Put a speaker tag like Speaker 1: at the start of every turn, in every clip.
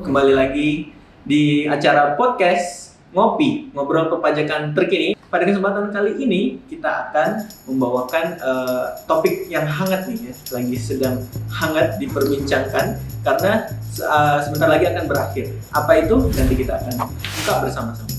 Speaker 1: Kembali lagi di acara podcast Ngopi, Ngobrol Perpajakan Terkini. Pada kesempatan kali ini kita akan membawakan topik yang hangat nih ya, lagi sedang hangat diperbincangkan karena sebentar lagi akan berakhir. Apa itu? Nanti kita akan buka bersama-sama.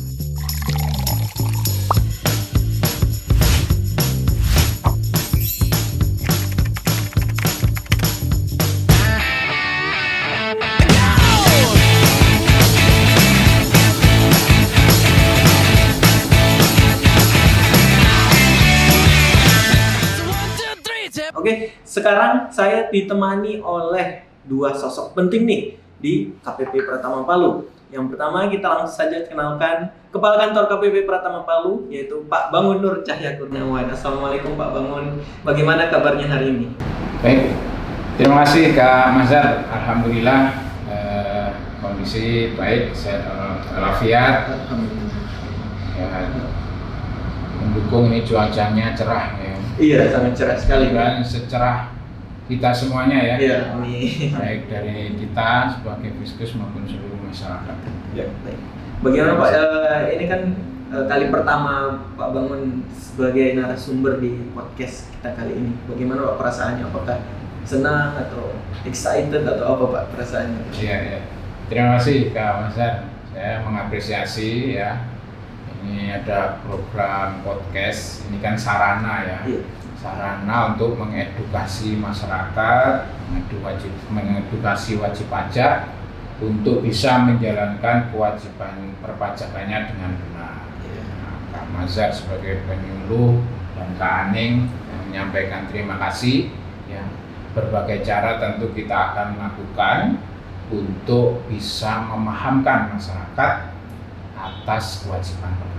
Speaker 1: Oke, sekarang saya ditemani oleh dua sosok penting nih di KPP Pratama Palu. Yang pertama kita langsung saja kenalkan Kepala Kantor KPP Pratama Palu, yaitu Pak Bangun Nur Cahya Kurniawan. Assalamualaikum Pak Bangun, bagaimana kabarnya hari ini?
Speaker 2: Baik, terima kasih Kak Mazhar. Alhamdulillah kondisi baik, sehat walafiat. Ya, mendukung ini cuacanya cerah ya.
Speaker 1: Iya, sangat cerah sekali
Speaker 2: dan secerah kita semuanya ya.
Speaker 1: Iya, amin.
Speaker 2: Baik dari kita sebagai Fiskus maupun seluruh masyarakat.
Speaker 1: Ya, baik. Bagaimana Pak? Ini kan kali pertama Pak Bangun sebagai narasumber di podcast kita kali ini. Bagaimana Pak perasaannya? Apakah senang atau excited atau apa Pak perasaannya?
Speaker 2: Iya. Terima kasih Kak Mazhar. Saya mengapresiasi ya. Ini ada program podcast, ini kan sarana ya, sarana untuk mengedukasi masyarakat, mengedukasi wajib pajak untuk bisa menjalankan kewajiban perpajakannya dengan benar. Nah, Kak Mazhar sebagai penyuluh dan Kak Aning menyampaikan terima kasih. Ya, berbagai cara tentu kita akan lakukan untuk bisa memahamkan masyarakat atas kewajiban perpajakan.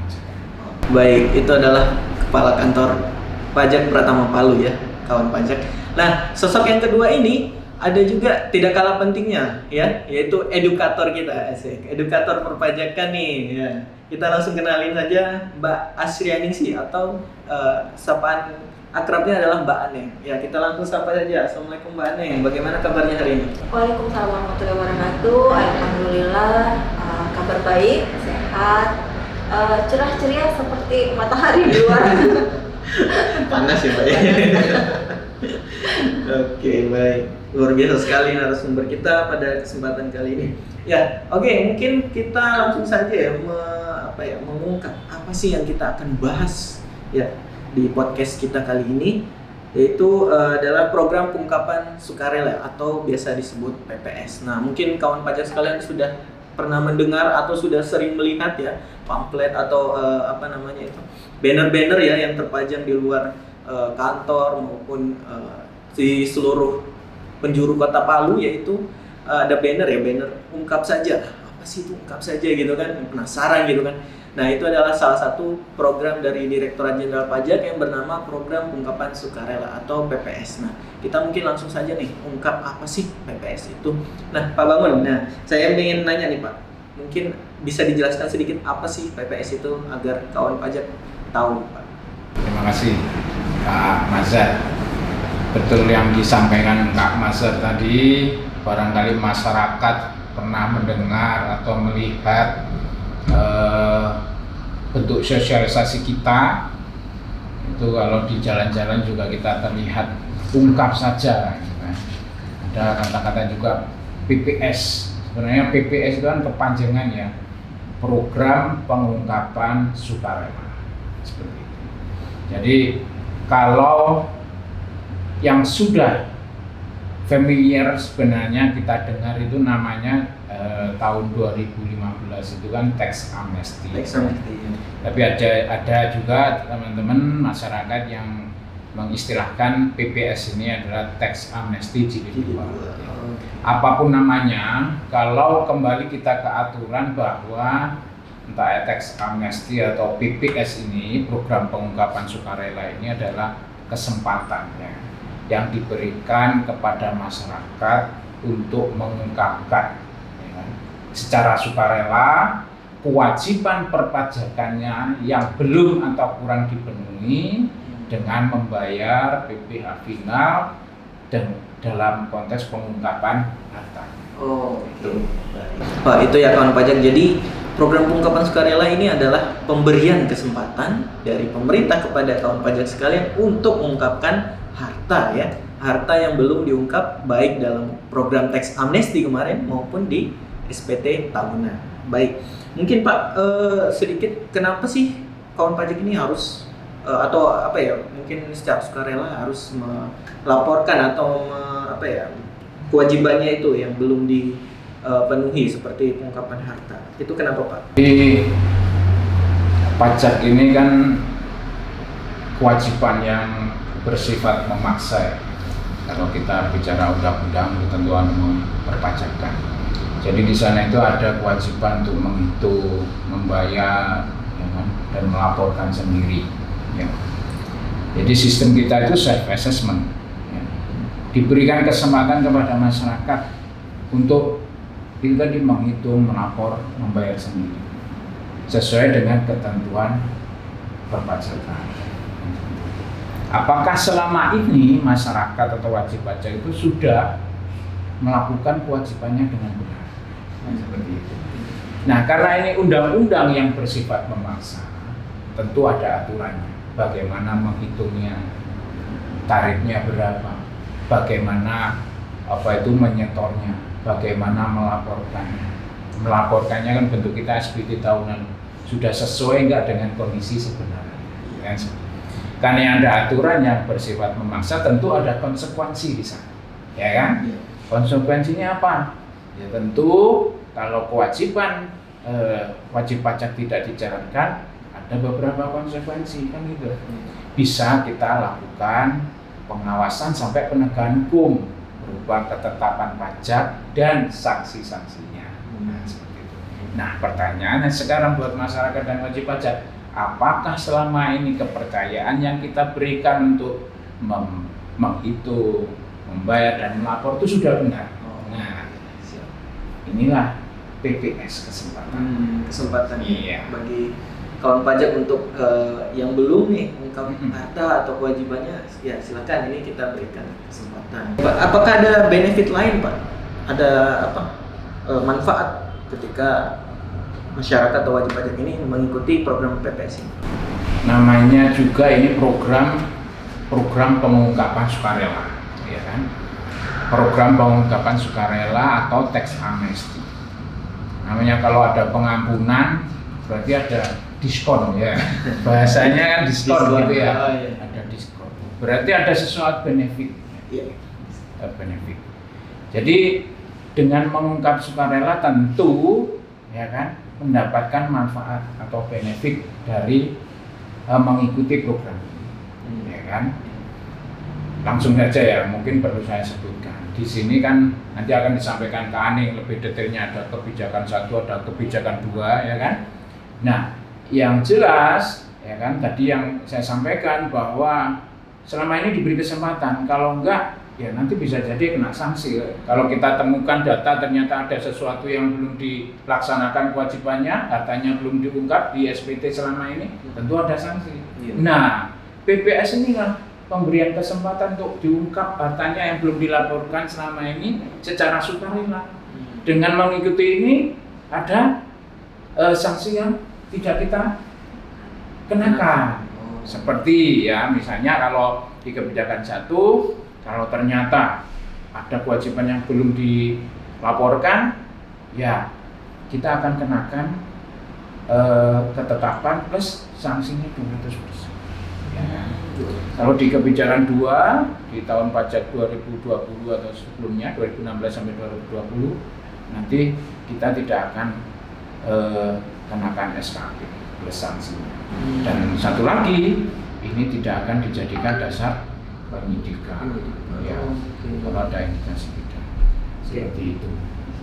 Speaker 1: Baik, itu adalah Kepala Kantor Pajak Pratama Palu ya, kawan pajak. Nah, sosok yang kedua ini ada juga tidak kalah pentingnya ya, yaitu edukator kita, edukator perpajakan nih ya. Kita langsung kenalin saja Mbak Asrianingsih atau sapaan akrabnya adalah Mbak Aneng. Ya, kita langsung sapa saja. Assalamualaikum Mbak Aneng, bagaimana kabarnya hari ini?
Speaker 3: Waalaikumsalam warahmatullahi wabarakatuh. Alhamdulillah, kabar baik, sehat, cerah ceria seperti matahari di luar.
Speaker 1: Panas ya Pak ya. Oke, baik. Luar biasa sekali narasumber kita pada kesempatan kali ini. Ya, oke, mungkin kita langsung saja ya mengungkap apa sih yang kita akan bahas ya di podcast kita kali ini, yaitu adalah program pengungkapan sukarela atau biasa disebut PPS. Nah, mungkin kawan pajak sekalian sudah pernah mendengar atau sudah sering melihat ya pamflet atau banner-banner ya yang terpajang di luar kantor maupun di seluruh penjuru kota Palu, yaitu ada banner ungkap saja. Apa sih itu ungkap saja gitu kan, penasaran gitu kan. Nah, itu adalah salah satu program dari Direktorat Jenderal Pajak yang bernama Program Pengungkapan Sukarela atau PPS. Nah, kita mungkin langsung saja nih ungkap apa sih PPS itu. Nah, Pak Bangun, saya ingin nanya nih Pak, mungkin bisa dijelaskan sedikit apa sih PPS itu agar kawan pajak tahu Pak.
Speaker 2: Terima kasih Kak Mazhar. Betul yang disampaikan Kak Mazhar tadi, barangkali masyarakat pernah mendengar atau melihat bentuk sosialisasi kita itu kalau di jalan-jalan juga kita terlihat ungkap saja gitu kan. Ada kata-kata juga PPS. Sebenarnya PPS itu kan kepanjangan ya, Program Pengungkapan Sukarela, seperti itu. Jadi kalau yang sudah familiar sebenarnya kita dengar itu namanya tahun 2015 itu kan tax amnesty. Tapi ada juga teman-teman masyarakat yang mengistilahkan PPS ini adalah tax amnesty jilid 2. Apapun namanya, kalau kembali kita ke aturan bahwa entah tax amnesty atau PPS ini, program pengungkapan sukarela ini adalah kesempatan yang diberikan kepada masyarakat untuk mengungkapkan secara sukarela kewajiban perpajakannya yang belum atau kurang dipenuhi dengan membayar PPh final dan dalam konteks pengungkapan harta.
Speaker 1: Oh, itu. Pak, itu ya kawan pajak. Jadi program pengungkapan sukarela ini adalah pemberian kesempatan dari pemerintah kepada kawan pajak sekalian untuk mengungkapkan harta ya, harta yang belum diungkap baik dalam program tax amnesty kemarin maupun di SPT tahunan. Baik, mungkin Pak sedikit kenapa sih kawan pajak ini harus atau apa ya, mungkin secara sukarela harus melaporkan atau kewajibannya itu yang belum dipenuhi seperti pengungkapan harta. Itu kenapa Pak?
Speaker 2: Di pajak ini kan kewajiban yang bersifat memaksa ya. Kalau kita bicara undang-undang ketentuan perpajakan. Jadi di sana itu ada kewajiban untuk menghitung, membayar, ya kan, dan melaporkan sendiri. Ya. Jadi sistem kita itu self assessment. Ya. Diberikan kesempatan kepada masyarakat untuk itu tadi menghitung, melapor, membayar sendiri sesuai dengan ketentuan perpajakan. Apakah selama ini masyarakat atau wajib pajak itu sudah melakukan kewajibannya dengan benar? Seperti itu. Nah, karena ini undang-undang yang bersifat memaksa, tentu ada aturannya. Bagaimana menghitungnya, tarifnya berapa, bagaimana menyetornya, bagaimana melaporkannya. Melaporkannya kan bentuk kita SPT tahunan sudah sesuai enggak dengan kondisi sebenarnya. Kan? Karena ada aturan yang bersifat memaksa, tentu ada konsekuensi di sana, ya kan? Konsekuensinya apa? Ya tentu kalau kewajiban wajib pajak tidak dijalankan, ada beberapa konsekuensi kan gitu. Bisa kita lakukan pengawasan sampai penegakan hukum berupa ketetapan pajak dan sanksi-sanksinya. Nah, seperti itu. Nah, pertanyaannya sekarang buat masyarakat dan wajib pajak, apakah selama ini kepercayaan yang kita berikan untuk menghitung, membayar dan melapor itu sudah benar? Nah, inilah PPS
Speaker 1: kesempatan
Speaker 2: iya.
Speaker 1: Bagi kawan pajak untuk yang belum nih mengungkap harta atau kewajibannya, ya silakan, ini kita berikan kesempatan. Apakah ada benefit lain Pak? Ada manfaat ketika masyarakat atau wajib pajak ini mengikuti program PPS ini?
Speaker 2: Namanya juga ini program pengungkapan sukarela, ya kan? Program pengungkapan sukarela atau tax amnesty. Namanya kalau ada pengampunan berarti ada diskon ya. Bahasanya kan diskon gitu ya. Ada diskon. Berarti ada sesuatu benefit.
Speaker 1: Iya.
Speaker 2: Benefit. Jadi dengan mengungkap sukarela tentu ya kan mendapatkan manfaat atau benefit dari mengikuti program ini, ya kan? Langsung saja ya, mungkin perlu saya sebutkan. Di sini kan nanti akan disampaikan ke Aning lebih detailnya, ada kebijakan 1, ada kebijakan 2, ya kan? Nah, yang jelas ya kan tadi yang saya sampaikan bahwa selama ini diberi kesempatan, kalau enggak ya nanti bisa jadi kena sanksi. Kalau kita temukan data ternyata ada sesuatu yang belum dilaksanakan kewajibannya, hartanya belum diungkap di SPT selama ini, tentu ada sanksi. Nah, PPS inilah pemberian kesempatan untuk diungkap hartanya yang belum dilaporkan selama ini secara sukarela. Dengan mengikuti ini ada sanksi yang tidak kita kenakan. Seperti ya misalnya kalau di kebijakan 1, kalau ternyata ada kewajiban yang belum dilaporkan, ya kita akan kenakan ketetapan plus sanksinya 200%. Ya. Kalau di kebijakan 2 di tahun pajak 2020 atau sebelumnya 2016 sampai 2020 nanti kita tidak akan kenakan SKP plus sanksinya. Dan satu lagi, ini tidak akan dijadikan dasar penyidikan. Ya, kalau ada indikasi pidana seperti itu.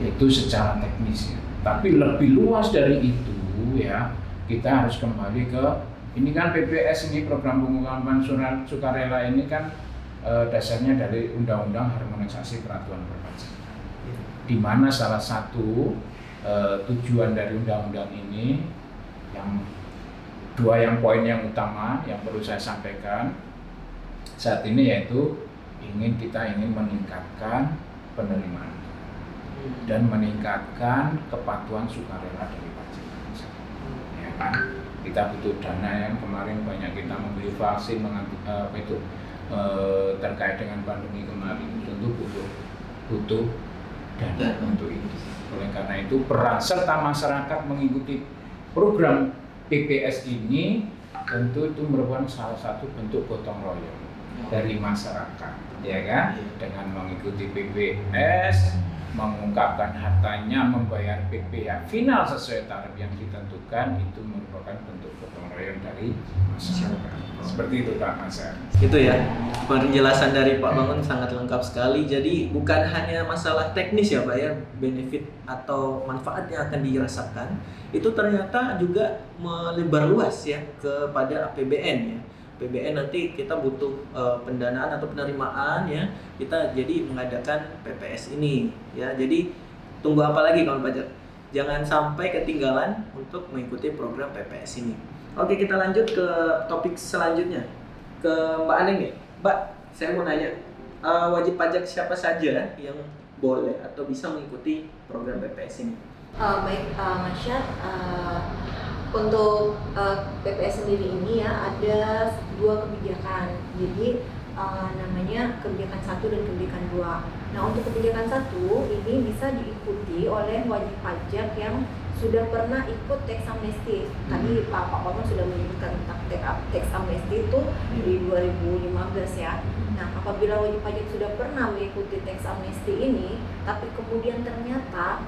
Speaker 2: Itu secara teknis ya. Tapi lebih luas dari itu ya, kita harus kembali ke ini kan PPS ini program pengungkapan sukarela ini kan dasarnya dari Undang-Undang Harmonisasi Peraturan Perpajakan. Di mana salah satu tujuan dari undang-undang ini yang poin yang utama yang perlu saya sampaikan saat ini yaitu kita ingin meningkatkan penerimaan. dan meningkatkan kepatuhan sukarela dari pajak. Ya kan? Kita butuh dana, yang kemarin banyak kita membeli vaksin terkait dengan pandemi kemarin, tentu butuh dana untuk itu. Oleh karena itu peran serta masyarakat mengikuti program PPS ini tentu itu merupakan salah satu bentuk gotong royong dari masyarakat, ya kan? Dengan mengikuti PPS, mengungkapkan hartanya, membayar PPh final sesuai tarif yang ditentukan, itu merupakan bentuk gotong royong dari masyarakat. Seperti itu Pak Masar.
Speaker 1: Itu ya, penjelasan dari Pak Bangun sangat lengkap sekali. Jadi bukan hanya masalah teknis ya Pak ya, benefit atau manfaat yang akan dirasakan, itu ternyata juga melebar luas ya kepada APBN ya. APBN nanti kita butuh pendanaan atau penerimaan ya, kita jadi mengadakan PPS ini ya. Jadi tunggu apa lagi kawan pajak? Jangan sampai ketinggalan untuk mengikuti program PPS ini. Oke, kita lanjut ke topik selanjutnya, ke Mbak Aneng nih. Mbak, saya mau nanya, wajib pajak siapa saja yang boleh atau bisa mengikuti program PPS ini?
Speaker 3: Baik, Mas Syad, untuk PPS sendiri ini ya ada 2 kebijakan. Jadi namanya kebijakan 1 dan kebijakan 2. Nah, untuk kebijakan 1 ini bisa diikuti oleh wajib pajak yang sudah pernah ikut tax amnesty. Tadi Pak Bambang sudah menyebutkan tentang tax amnesty itu di 2015 ya. Nah, apabila wajib pajak sudah pernah mengikuti tax amnesty ini, tapi kemudian ternyata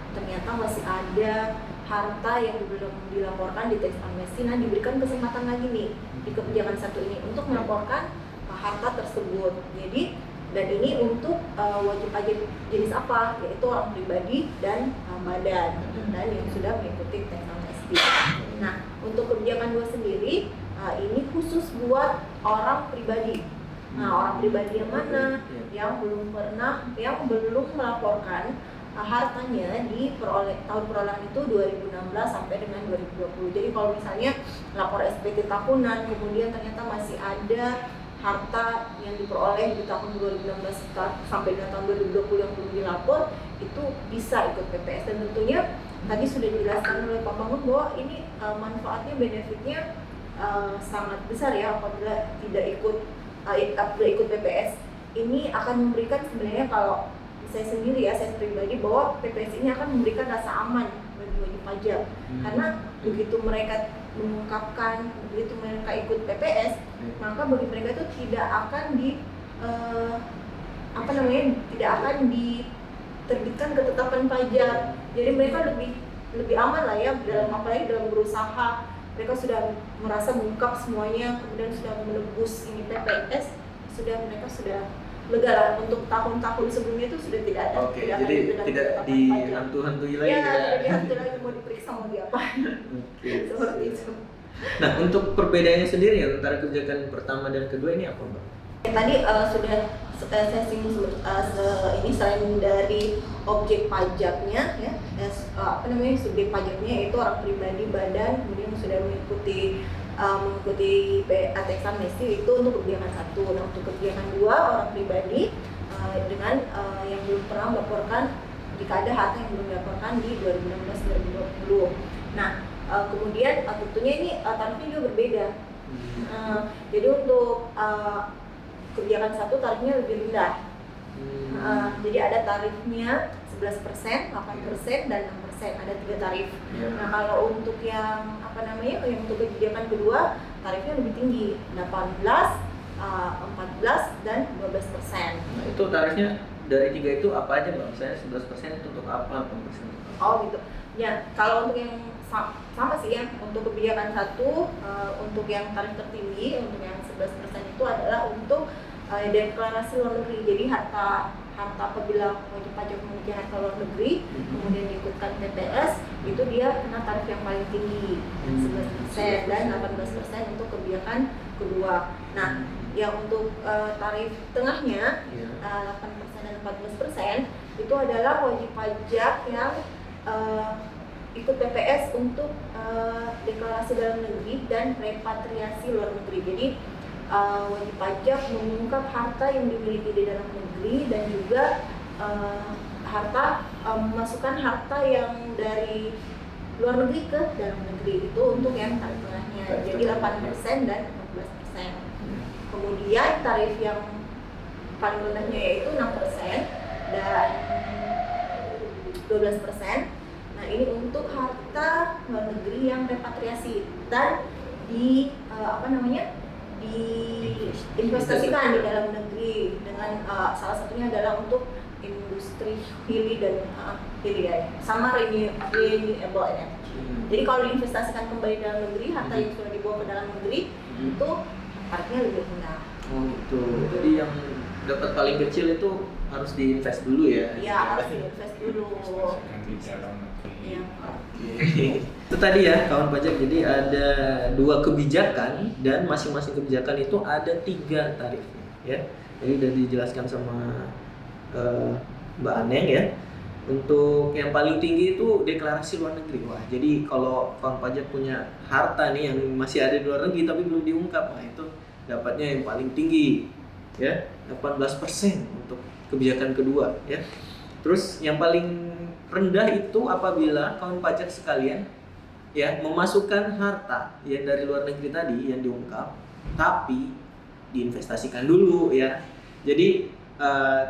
Speaker 3: masih ada harta yang belum dilaporkan di tax amnesty, nah diberikan kesempatan lagi nih di kebijakan 1 ini untuk melaporkan harta tersebut. Jadi, dan ini untuk wajib pajak jenis apa? Yaitu orang pribadi dan badan, dan yang sudah mengikuti tax amnesty. Nah, untuk kebijakan 2 sendiri, ini khusus buat orang pribadi. Nah, orang pribadi yang mana? Yang belum melaporkan hartanya di tahun perolehan itu 2016 sampai dengan 2020. Jadi kalau misalnya lapor SPT tahunan, kemudian ternyata masih ada harta yang diperoleh di tahun 2016 sampai dengan tahun 2020 yang belum dilapor, itu bisa ikut PPS. Dan tentunya tadi sudah dijelaskan oleh Pak Bangun bahwa ini manfaatnya, benefitnya sangat besar ya apabila tidak ikut PPS. Ini akan memberikan sebenarnya, kalau saya sendiri ya, saya pribadi, bahwa PPS ini akan memberikan rasa aman bagi wajib pajak. Karena begitu mereka mengungkapkan, begitu mereka ikut PPS, maka bagi mereka itu tidak akan tidak akan diterbitkan ketetapan pajak. Jadi mereka lebih aman lah ya, apalagi dalam berusaha. Mereka sudah merasa mengungkap semuanya, kemudian sudah menebus ini PPS, mereka sudah lega lah. Untuk tahun-tahun sebelumnya itu sudah tidak ada.
Speaker 1: Oke, jadi tidak dihantu-hantui lagi
Speaker 3: ya? Tidak dihantui lagi, mau diperiksa mau diapain. Seperti itu.
Speaker 1: Nah, untuk perbedaannya sendiri antara kebijakan pertama dan kedua ini apa Mbak?
Speaker 3: Tadi sudah saya singgung ini, selain dari objek pajaknya ya, subjek pajaknya yaitu orang pribadi, badan, kemudian sudah mengikuti tax amnesty, itu untuk kebijakan 1. Nah, untuk kebijakan 2, orang pribadi dengan yang belum pernah melaporkan, jika ada harta yang belum dilaporkan di 2016-2020. Nah, kemudian tentunya ini tarifnya juga berbeda. Jadi untuk kebijakan 1 tarifnya lebih rendah. Jadi ada tarifnya 11%, 8%, dan 6%. Ada 3 tarif. Nah, kalau untuk yang untuk kebijakan kedua, tarifnya lebih tinggi, 18, 14, dan 12%.
Speaker 1: Nah, itu tarifnya dari 3 itu apa aja Mbak? Misalnya 11% itu untuk apa? 8% untuk apa?
Speaker 3: Oh gitu. Ya, kalau untuk yang sama sih ya, untuk kebijakan 1, untuk yang tarif tertinggi, untuk yang 11% itu adalah untuk deklarasi luar negeri. Jadi harta apabila wajib pajak memiliki harta luar negeri, kemudian diikutkan PPS, itu dia kena tarif yang paling tinggi, 11% dan 18% untuk kebijakan kedua. Nah, yang untuk tarif tengahnya, 8% dan 14%, itu adalah wajib pajak yang ikut PPS untuk deklarasi dalam negeri dan repatriasi luar negeri. Jadi wajib pajak mengungkap harta yang dimiliki di dalam negeri dan juga harta memasukkan harta yang dari luar negeri ke dalam negeri, itu untuk yang tarif tengahnya. Jadi 8% dan 14%. Kemudian tarif yang paling rendahnya yaitu 6% dan 12%. Nah, ini untuk harta luar negeri yang repatriasi dan diinvestasikan di dalam negeri dengan salah satunya adalah untuk industri hilir dan sama renewable energy. Jadi kalau diinvestasikan kembali dalam negeri, harta yang sudah dibawa ke dalam negeri itu tarifnya lebih rendah.
Speaker 1: Oh gitu. Jadi yang dapat paling kecil itu harus diinvest dulu ya?
Speaker 3: Iya, harus diinvest dulu.
Speaker 2: Di dalam negeri.
Speaker 3: Iya.
Speaker 1: Oke. Itu tadi ya kawan pajak. Jadi ada 2 kebijakan dan masing-masing kebijakan itu ada 3 tarifnya ya. Jadi udah dijelaskan sama Mbak Aneng ya. Untuk yang paling tinggi itu deklarasi luar negeri. Wah, jadi kalau kawan pajak punya harta nih yang masih ada di luar negeri tapi belum diungkap, nah itu dapatnya yang paling tinggi ya, 18% untuk kebijakan kedua ya. Terus yang paling rendah itu apabila kawan pajak sekalian ya memasukkan harta yang dari luar negeri tadi yang diungkap tapi diinvestasikan dulu ya. Jadi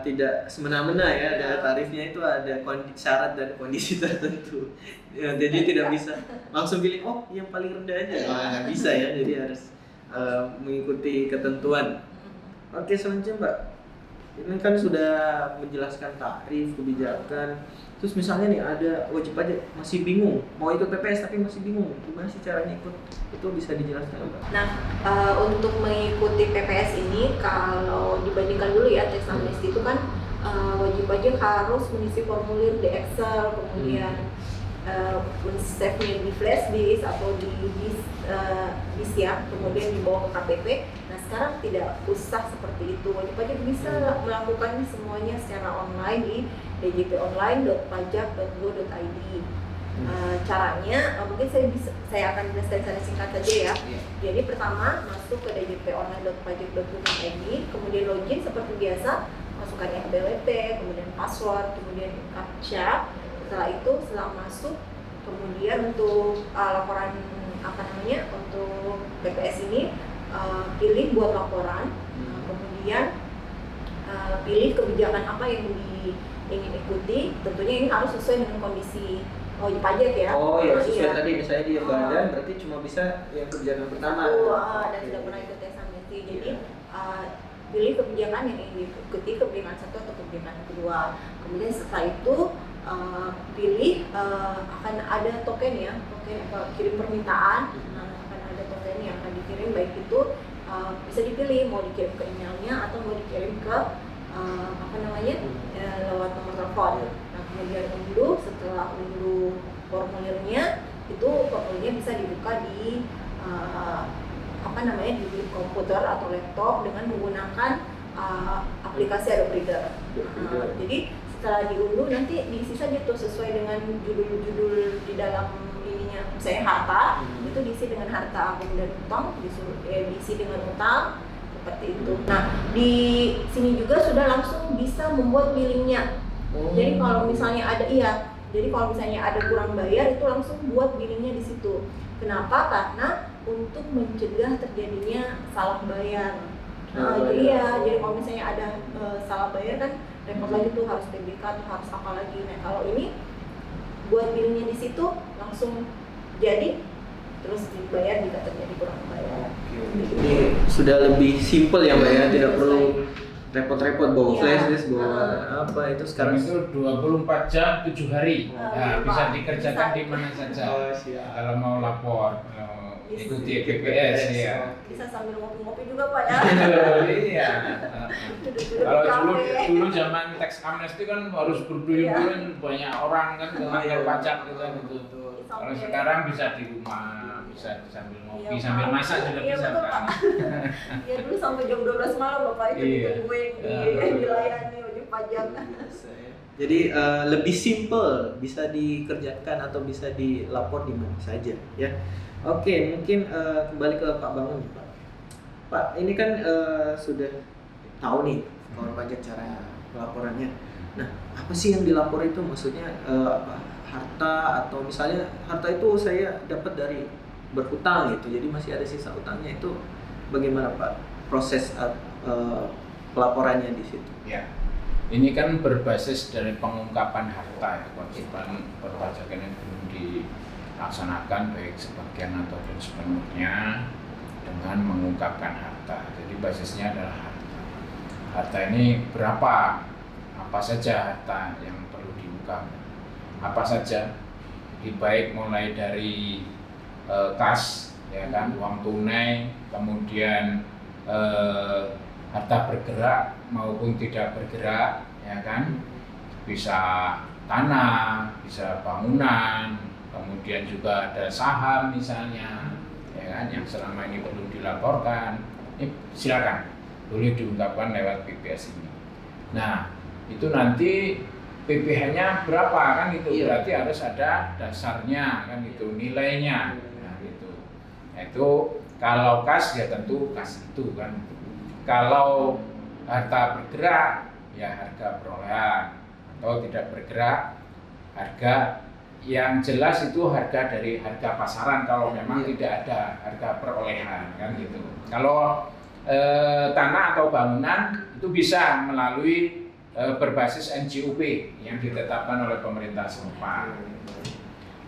Speaker 1: tidak semena-mena ya, ada tarifnya itu ada syarat dan kondisi tertentu ya, jadi tidak bisa langsung pilih oh yang paling rendah aja, nggak bisa ya, jadi harus mengikuti ketentuan. Oke, selanjutnya Mbak, ini kan sudah menjelaskan tarif, kebijakan. Terus misalnya nih ada wajib pajak masih bingung mau ikut PPS tapi masih bingung gimana sih caranya ikut, itu bisa dijelaskan Mbak?
Speaker 3: Nah, untuk mengikuti PPS ini kalau dibandingkan dulu ya tax amnesty itu kan wajib pajak harus mengisi formulir di Excel, kemudian men-save-nya di flash disk atau di disk ya, kemudian dibawa ke KPP. Nah, sekarang tidak usah seperti itu. Wajib pajak bisa melakukan semuanya secara online di djponline.pajak.go.id. Caranya mungkin saya akan jelaskan secara singkat saja ya. Jadi pertama masuk ke djponline.pajak.go.id, kemudian login seperti biasa, masukkan NPWP, kemudian password, kemudian captcha. Setelah masuk, kemudian untuk laporan untuk PPS ini pilih buat laporan, kemudian pilih kebijakan apa yang ingin ikuti. Tentunya ini harus sesuai dengan kondisi wajib pajak ya.
Speaker 1: Oh iya, sesuai tadi misalnya dia badan berarti cuma bisa yang kebijakan pertama.
Speaker 3: Dan tidak pernah ikut tax amnesty. Jadi pilih kebijakan yang ingin diikuti, kebijakan 1 atau kebijakan kedua. Kemudian setelah itu pilih akan ada token ya, kirim permintaan. Akan ada token yang akan dikirim, baik itu bisa dipilih mau dikirim ke emailnya atau mau dikirim ke lewat nomor telepon. Nah, kemudian setelah unduh formulirnya, itu formulirnya bisa dibuka di di komputer atau laptop dengan menggunakan aplikasi Adobe Reader. Jadi setelah diunduh nanti diisi saja tuh sesuai dengan judul-judul di dalam ininya, misalnya harta, itu diisi dengan harta, kemudian utang diisi dengan utang, seperti itu. Nah, di sini juga sudah langsung bisa membuat billingnya. Jadi kalau misalnya ada kurang bayar, itu langsung buat billingnya di situ. Kenapa? Karena untuk mencegah terjadinya salah bayar. Jadi kalau misalnya ada salah bayar kan repot lagi tuh, harus PBK atau harus apa lagi. Nah, kalau ini buat billingnya di situ langsung jadi, terus dibayar jika terjadi kurang bayar.
Speaker 1: Jadi sudah lebih simpel ya Mbak ya, tidak perlu repot-repot bawa flash disk, bawa apa itu sekarang.
Speaker 2: Itu 24 jam 7 hari. Bisa dikerjakan di mana saja. Kalau mau lapor, ikuti PPS ya.
Speaker 3: Bisa sambil ngopi-ngopi juga Pak ya.
Speaker 2: Iya. Kalau dulu zaman tax amnesty kan harus berduyun-duyun, banyak orang kan melanggar pajak gitu. Kalau sekarang bisa di rumah, bisa sambil ngopi, sambil masak juga bisa kan.
Speaker 3: Iya, dulu sampai jam 12 malam Bapak itu ditungguin dilayani wajib pajak.
Speaker 1: Jadi lebih simple, bisa dikerjakan atau bisa dilapor di mana saja ya. Oke, mungkin kembali ke Pak Bangun. Pak, ini kan sudah tahu nih kawan pajak cara pelaporannya. Nah, apa sih yang dilapor itu? Maksudnya apa? Harta, atau misalnya harta itu saya dapat dari berhutang gitu, jadi masih ada sisa utangnya, itu bagaimana Pak proses pelaporannya di situ?
Speaker 2: Ya, ini kan berbasis dari pengungkapan harta ya, kewajiban perpajakan yang belum dilaksanakan baik sebagian ataupun sepenuhnya dengan mengungkapkan harta. Jadi basisnya adalah harta. Harta ini berapa? Apa saja harta yang perlu diungkap? Apa saja? Jadi baik mulai dari kas, ya kan, uang tunai, kemudian harta bergerak maupun tidak bergerak, ya kan, bisa tanah, bisa bangunan, kemudian juga ada saham misalnya, ya kan, yang selama ini belum dilaporkan. Ini silakan, boleh diungkapkan lewat PPS ini. Nah, itu nanti PPh-nya berapa kan itu, berarti harus ada dasarnya kan itu, nilainya. Nah, gitu. Itu kalau kas ya tentu kas itu kan. Kalau harta bergerak ya harga perolehan, atau tidak bergerak harga yang jelas itu harga dari harga pasaran kalau memang tidak ada harga perolehan kan gitu. Kalau tanah atau bangunan itu bisa melalui berbasis NJUP yang ditetapkan oleh pemerintah setempat.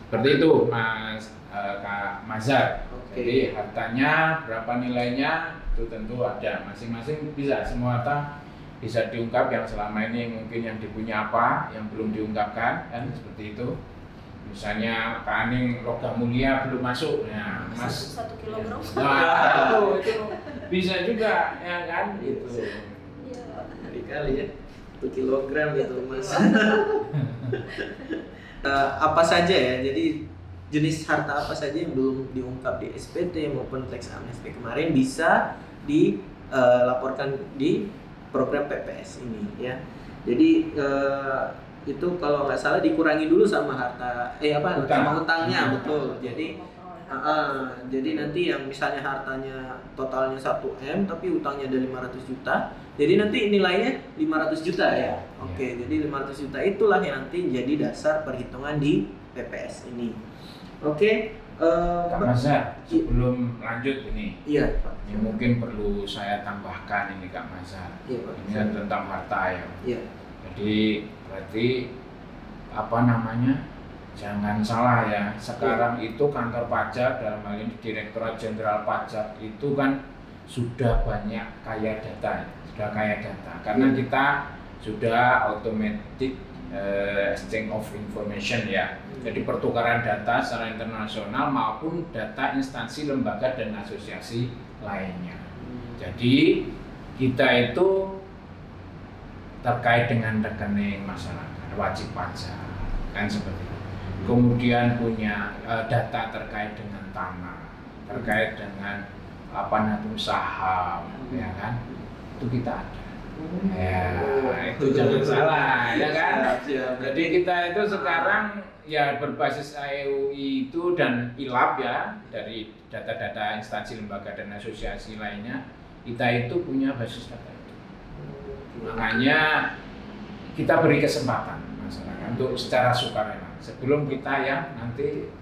Speaker 2: Seperti itu Mas Kak Mazhar. Jadi hartanya berapa nilainya itu tentu ada, masing-masing bisa, semua harta bisa diungkap yang selama ini mungkin yang dipunya apa yang belum diungkapkan kan seperti itu. Misalnya Kak Aning logam mulia belum masuk, ya Mas
Speaker 3: 1 kilogram.
Speaker 2: Nah, itu bisa juga ya kan gitu.
Speaker 1: Kali ya 1 kilogram gitu Mas. Apa saja ya, jadi jenis harta apa saja yang belum diungkap di SPT maupun tax amnesty kemarin bisa dilaporkan di program PPS ini ya. Jadi itu kalau nggak salah dikurangi dulu sama harta sama hutangnya, betul. Jadi nanti yang misalnya hartanya totalnya 1M tapi hutangnya ada 500 juta, jadi nanti nilainya 500 juta ya. Oke, jadi 500 juta itulah yang nanti jadi dasar perhitungan di PPS ini. Oke,
Speaker 2: Kak Mazhar, sebelum lanjut ini,
Speaker 1: iya Pak,
Speaker 2: ini mungkin perlu saya tambahkan ini Kak Mazhar.
Speaker 1: Iya Pak.
Speaker 2: Ini kan tentang harta ya.
Speaker 1: Iya.
Speaker 2: Jadi berarti apa namanya? Jangan salah ya. Sekarang itu kantor pajak dalam hal ini Direktorat Jenderal Pajak itu kan sudah banyak kaya data, karena kita sudah automatic exchange of information ya. Jadi pertukaran data secara internasional maupun data instansi, lembaga dan asosiasi lainnya. Jadi kita itu terkait dengan rekening masyarakat wajib pajak kan seperti itu. Kemudian punya data terkait dengan tanah, terkait dengan saham, ya kan? Itu kita ada. Ya, itu jangan salah, ya kan? Jadi kita itu sekarang ya berbasis AEUI itu dan ILAP ya, dari data-data instansi, lembaga dan asosiasi lainnya, kita itu punya basis data itu. Makanya kita beri kesempatan masyarakat untuk secara sukarela sebelum kita yang nanti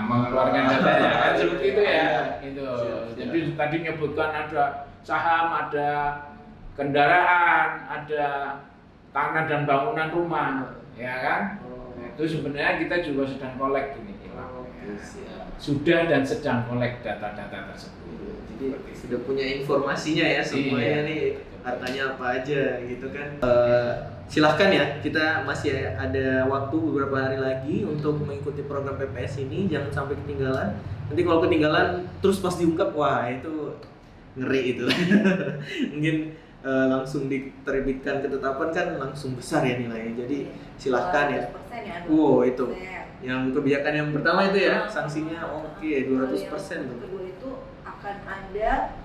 Speaker 2: mengeluarkan datanya kan seperti itu ya. Itu. Jadi tadi nyebutkan ada saham, ada kendaraan, ada tanah dan bangunan rumah, ya kan? Itu sebenarnya kita juga sedang kolek ini, sudah dan sedang kolek data-data tersebut.
Speaker 1: Jadi sudah punya informasinya ya semuanya nih, hartanya apa aja gitu kan. Silahkan ya, kita masih ada waktu beberapa hari lagi untuk mengikuti program PPS ini, jangan sampai ketinggalan. Nanti kalau ketinggalan terus pas diungkap, wah itu ngeri itu. Mungkin langsung diterbitkan ketetapan kan langsung besar ya nilainya. Jadi silahkan ya. Wow itu. Yang kebijakan yang pertama itu ya, sanksinya oke 200% tuh.
Speaker 3: Kedua itu akan ada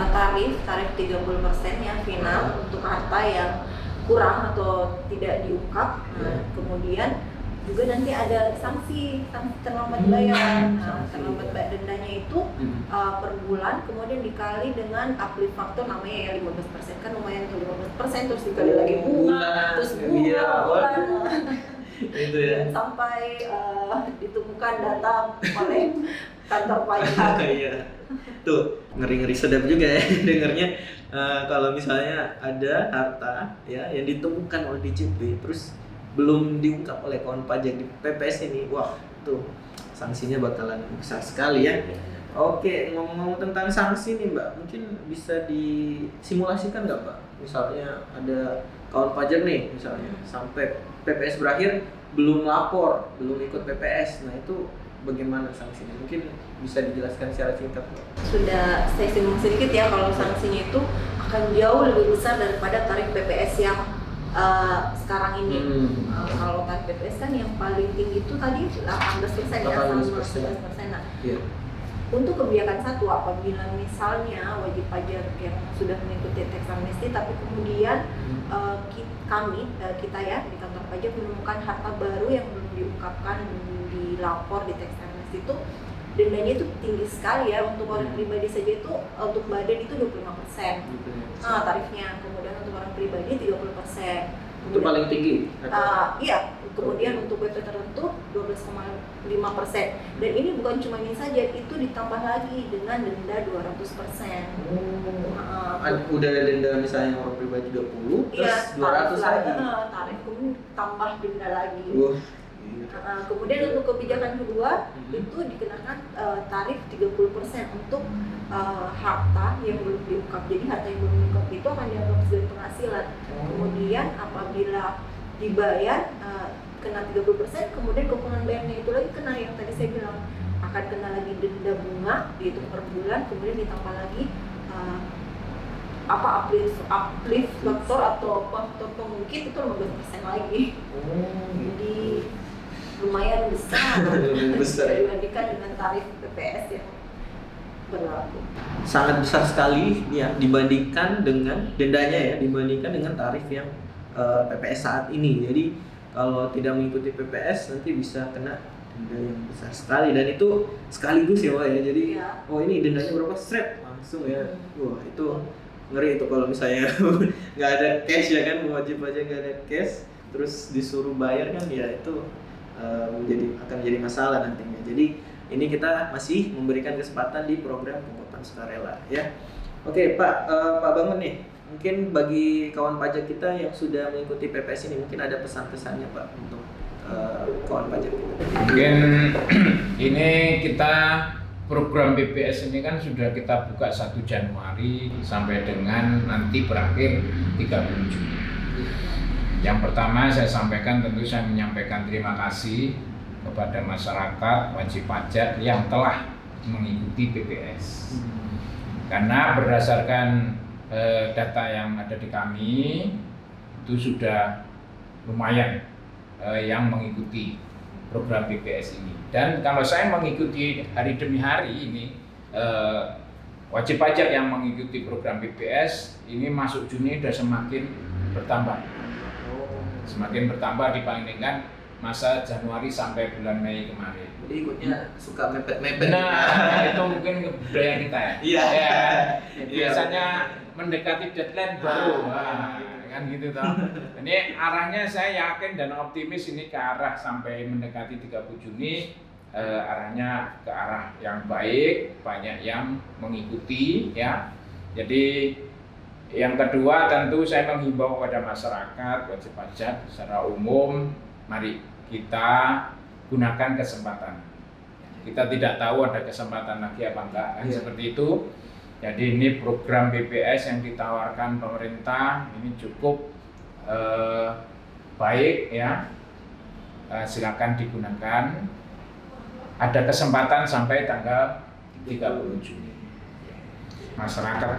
Speaker 3: tarif 30% yang final untuk harta yang kurang atau tidak diungkap. Kemudian juga nanti ada sanksi terlambat bayar. Nah, terlambat bayar dendanya itu per bulan, kemudian dikali dengan uplift faktor namanya ya 15%, kan lumayan tuh 15%, terus dikali lagi bunga, terus bunga bulan.
Speaker 1: Itu ya.
Speaker 3: Sampai ditemukan data oleh kantor pajak.
Speaker 1: Iya. Tuh, ngeri-ngeri sedap juga ya dengarnya. Kalau misalnya ada harta ya yang ditemukan oleh DJP terus belum diungkap oleh kawan pajak di PPS ini, wah tuh sanksinya bakalan besar sekali ya. Oke, ngomong-ngomong tentang sanksi nih Mbak, mungkin bisa disimulasikan nggak Mbak? Misalnya ada kawan pajak nih misalnya sampai PPS berakhir belum lapor, belum ikut PPS, nah itu bagaimana sanksinya? Mungkin bisa dijelaskan secara singkat Mbak?
Speaker 3: Sudah saya singgung sedikit ya, kalau sanksinya itu akan jauh lebih besar daripada tarif PPS yang sekarang ini. Kalau tarif PPS kan yang paling tinggi itu tadi 18% ya, sama 11%. Nah, untuk kebijakan satu, apabila misalnya wajib pajak yang sudah mengikuti tax amnesty tapi kemudian kita ya di kantor pajak menemukan harta baru yang belum diungkapkan, belum dilapor di tax amnesty, itu dendanya itu tinggi sekali ya. Untuk orang pribadi saja itu, untuk badan itu 25% tarifnya, kemudian untuk orang pribadi 30%.
Speaker 1: Itu paling tinggi?
Speaker 3: Iya, kemudian untuk WP tertentu 12,5%. Dan ini bukan cuma ini saja, itu ditambah lagi dengan denda 200%.
Speaker 1: Udah denda misalnya orang pribadi 20, terus 200 lagi?
Speaker 3: Tarif kemudian tambah denda lagi. Kemudian untuk kebijakan kedua itu dikenakan tarif 30% untuk harta yang belum diungkap. Jadi harta yang belum diungkap itu akan dianggap sebagai penghasilan. Kemudian apabila dibayar kena 30%, kemudian kekurangan bayarnya itu lagi kena yang tadi saya bilang, akan kena lagi denda bunga dihitung per bulan, kemudian ditambah lagi uplift faktor atau faktor pengungkit itu 15% lagi. Jadi lumayan besar dibandingkan dengan tarif PPS yang berlaku.
Speaker 1: Sangat besar sekali ya dibandingkan dengan dendanya ya, dibandingkan dengan tarif yang PPS saat ini. Jadi kalau tidak mengikuti PPS nanti bisa kena denda yang besar sekali, dan itu sekaligus ya Wak ya. Jadi oh ini dendanya berapa, straight langsung ya. Wah itu ngeri itu kalau misalnya nggak ada cash ya kan, wajib aja nggak ada cash terus disuruh bayar kan ya, itu akan menjadi masalah nantinya. Jadi ini kita masih memberikan kesempatan di program pengkotaan sukarela ya. Oke Pak Bangun nih, mungkin bagi kawan pajak kita yang sudah mengikuti PPS ini mungkin ada pesan-pesannya Pak untuk kawan pajak kita.
Speaker 2: Mungkin ini kita program PPS ini kan sudah kita buka 1 Januari sampai dengan nanti berakhir 30 Juni. Yang pertama saya sampaikan, tentu saya menyampaikan terima kasih kepada masyarakat wajib pajak yang telah mengikuti PPS. Karena berdasarkan data yang ada di kami itu sudah lumayan yang mengikuti program PPS ini. Dan kalau saya mengikuti hari demi hari ini, wajib pajak yang mengikuti program PPS ini masuk Juni sudah semakin bertambah. Semakin bertambah dibandingkan masa Januari sampai bulan Mei kemarin.
Speaker 1: Jadi ikutnya suka mepet-mepet.
Speaker 2: Nah, itu mungkin budaya kita ya.
Speaker 1: Iya.
Speaker 2: Ya, biasanya mendekati deadline baru, kan gitu toh. Ini arahnya saya yakin dan optimis ini ke arah sampai mendekati 30 Juni, arahnya ke arah yang baik, banyak yang mengikuti ya. Jadi yang kedua tentu saya menghimbau kepada masyarakat wajib pajak secara umum, mari kita gunakan kesempatan. Kita tidak tahu ada kesempatan lagi apa enggak, kan seperti itu. Jadi ini program PPS yang ditawarkan pemerintah ini cukup baik ya. Silakan digunakan. Ada kesempatan sampai tanggal 30 Juni. Masyarakat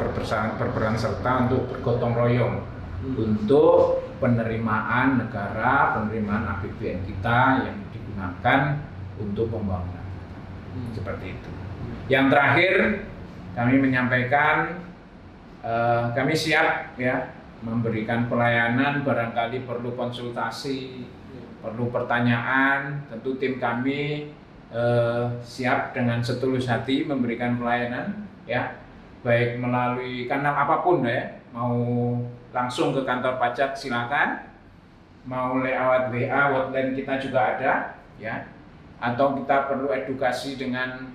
Speaker 2: berperan serta untuk bergotong royong untuk penerimaan negara, penerimaan APBN kita yang digunakan untuk pembangunan. Seperti itu. Yang terakhir kami menyampaikan kami siap ya memberikan pelayanan, barangkali perlu konsultasi, perlu pertanyaan, tentu tim kami siap dengan setulus hati memberikan pelayanan ya, baik melalui kanal apapun ya, mau langsung ke kantor pajak silakan, mau lewat WA, hotline kita juga ada ya, atau kita perlu edukasi dengan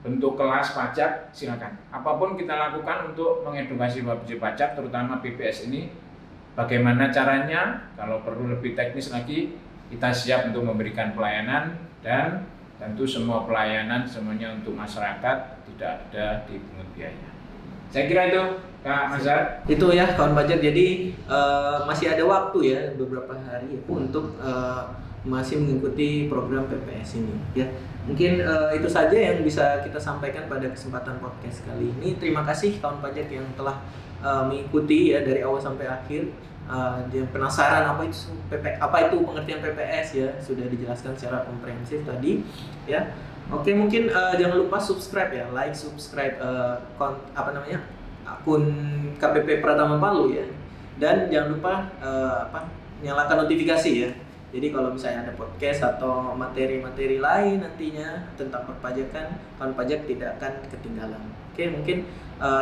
Speaker 2: bentuk kelas pajak, silakan. Apapun kita lakukan untuk mengedukasi wajib pajak, terutama PPS ini, bagaimana caranya. Kalau perlu lebih teknis lagi, kita siap untuk memberikan pelayanan, dan tentu semua pelayanan semuanya untuk masyarakat, tidak ada dipungut biaya. Saya kira itu, Kak Mazhar.
Speaker 1: Itu ya kawan pajak. Jadi masih ada waktu ya, beberapa hari untuk masih mengikuti program PPS ini ya. Mungkin itu saja yang bisa kita sampaikan pada kesempatan podcast kali ini. Terima kasih kawan pajak yang telah mengikuti ya dari awal sampai akhir. Dia penasaran apa itu pengertian PPS ya, sudah dijelaskan secara komprehensif tadi ya. Oke, mungkin jangan lupa subscribe ya, like, subscribe akun KPP Pratama Palu ya, dan jangan lupa nyalakan notifikasi ya. Jadi kalau misalnya ada podcast atau materi-materi lain nantinya tentang perpajakan, kawan pajak tidak akan ketinggalan. Oke, mungkin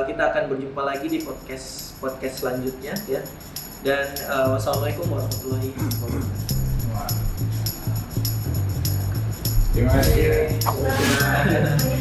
Speaker 1: kita akan berjumpa lagi di podcast selanjutnya ya. Dan wassalamualaikum warahmatullahi wabarakatuh.
Speaker 2: Terima kasih.
Speaker 3: Terima kasih.